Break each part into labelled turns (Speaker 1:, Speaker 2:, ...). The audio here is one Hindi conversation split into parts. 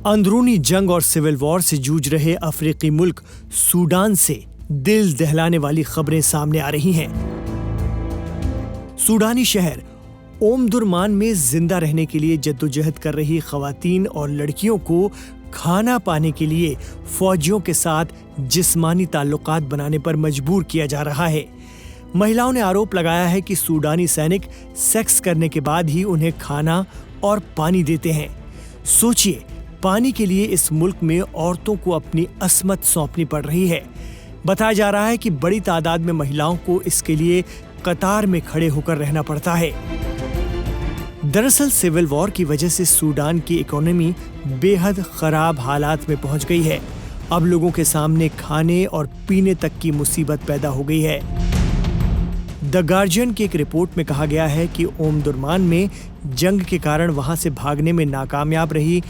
Speaker 1: अंदरूनी जंग और सिविल वॉर से जूझ रहे अफ्रीकी मुल्क सूडान से दिल दहलाने वाली खबरें सामने आ रही हैं। सूडानी शहर ओमदुरमान में जिंदा रहने के लिए जद्दोजहद कर रही खवातीन और लड़कियों को खाना पाने के लिए फौजियों के साथ जिस्मानी ताल्लुकात बनाने पर मजबूर किया जा रहा है। महिलाओं ने आरोप लगाया है कि सूडानी सैनिक सेक्स करने के बाद ही उन्हें खाना और पानी देते हैं। सोचिए, पानी के लिए इस मुल्क में औरतों को अपनी अस्मत सौंपनी पड़ रही है। बताया जा रहा है कि बड़ी तादाद में महिलाओं को इसके लिए कतार में खड़े होकर रहना पड़ता है। दरअसल सिविल वॉर की वजह से सूडान की इकोनॉमी बेहद खराब हालात में पहुंच गई है। अब लोगों के सामने खाने और पीने तक की मुसीबत पैदा हो गई है। द गार्जियन की एक रिपोर्ट में कहा गया है कि ओमदुरमान में जंग के कारण वहां से भागने में नाकामयाब रही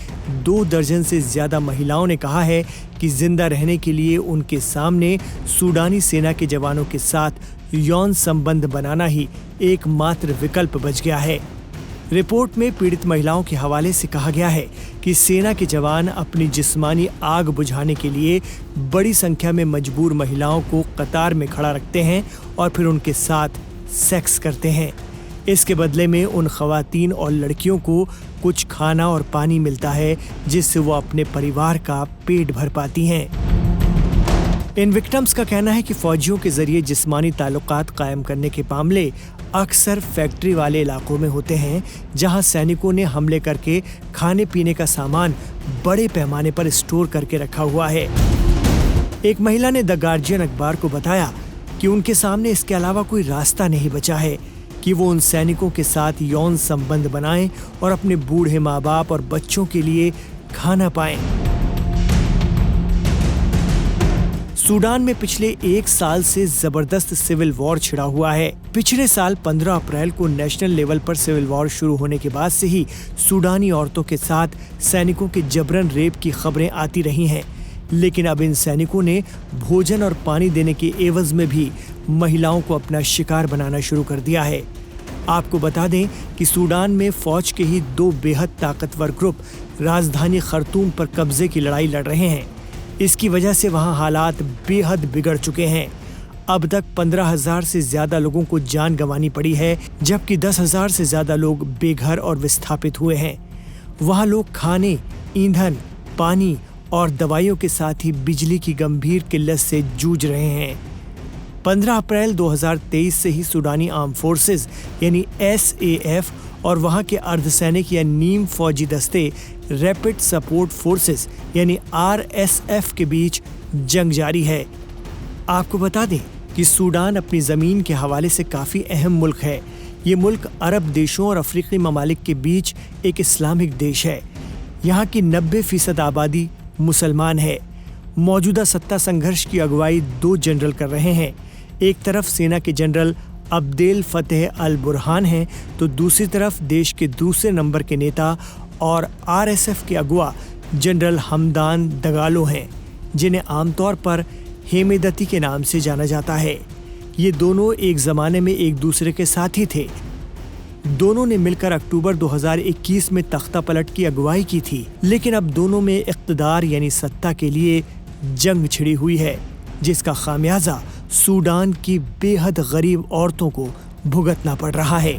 Speaker 1: 2 दर्जन से ज्यादा महिलाओं ने कहा है कि जिंदा रहने के लिए उनके सामने सूडानी सेना के जवानों के साथ यौन संबंध बनाना ही एकमात्र विकल्प बच गया है। रिपोर्ट में पीड़ित महिलाओं के हवाले से कहा गया है कि सेना के जवान अपनी जिस्मानी आग बुझाने के लिए बड़ी संख्या में मजबूर महिलाओं को कतार में खड़ा रखते हैं और फिर उनके साथ सेक्स करते हैं। इसके बदले में उन खवातीन और लड़कियों को कुछ खाना और पानी मिलता है, जिससे वो अपने परिवार का पेट भर पाती हैं। इन विक्टिम्स का कहना है कि फौजियों के जरिए जिस्मानी ताल्लुकात कायम करने के मामले अक्सर फैक्ट्री वाले इलाकों में होते हैं, जहां सैनिकों ने हमले करके खाने पीने का सामान बड़े पैमाने पर स्टोर करके रखा हुआ है। एक महिला ने द गार्जियन अखबार को बताया कि उनके सामने इसके अलावा कोई रास्ता नहीं बचा है कि वो उन सैनिकों के साथ यौन संबंध बनाएं और अपने बूढ़े माँ बाप और बच्चों के लिए खाना पाएं। सूडान में पिछले 1 साल से जबरदस्त सिविल वॉर छिड़ा हुआ है। पिछले साल 15 अप्रैल को नेशनल लेवल पर सिविल वॉर शुरू होने के बाद से ही सूडानी औरतों के साथ सैनिकों के जबरन रेप की खबरें आती रही हैं। लेकिन अब इन सैनिकों ने भोजन और पानी देने के एवज में भी महिलाओं को अपना शिकार बनाना शुरू कर दिया है। आपको बता दें कि सूडान में फौज के ही 2 बेहद ताकतवर ग्रुप राजधानी खर्तूम पर कब्जे की लड़ाई लड़ रहे हैं। इसकी वजह से वहां हालात बेहद बिगड़ चुके हैं। अब तक 15,000 से ज्यादा लोगों को जान गंवानी पड़ी है, जबकि 10,000 से ज्यादा लोग बेघर और विस्थापित हुए हैं। वहां लोग खाने, ईंधन, पानी और दवाइयों के साथ ही बिजली की गंभीर किल्लत से जूझ रहे हैं। 15 अप्रैल 2023 से ही सूडानी आर्म फोर्सेस यानी SAF और वहां के अर्धसैनिक या नीम फौजी दस्ते रैपिड सपोर्ट फोर्सेस यानी RSF के बीच जंग जारी है। आपको बता दें कि सूडान अपनी ज़मीन के हवाले से काफ़ी अहम मुल्क है। ये मुल्क अरब देशों और अफ्रीकी ममालिक के बीच एक इस्लामिक देश है। यहाँ की 90% आबादी मुसलमान है। मौजूदा सत्ता संघर्ष की अगुवाई 2 जनरल कर रहे हैं। एक तरफ सेना के जनरल अब्देल फतेह अल बुरहान हैं, तो दूसरी तरफ देश के दूसरे नंबर के नेता और RSF के अगुआ जनरल हमदान दगालो हैं, जिन्हें आमतौर पर हेमेदती के नाम से जाना जाता है। ये दोनों एक ज़माने में एक दूसरे के साथी थे। दोनों ने मिलकर अक्टूबर 2021 में तख्ता पलट की अगुवाई की थी, लेकिन अब दोनों में इक़्तिदार यानी सत्ता के लिए जंग छिड़ी हुई है, जिसका खामियाजा सूडान की बेहद गरीब औरतों को भुगतना पड़ रहा है।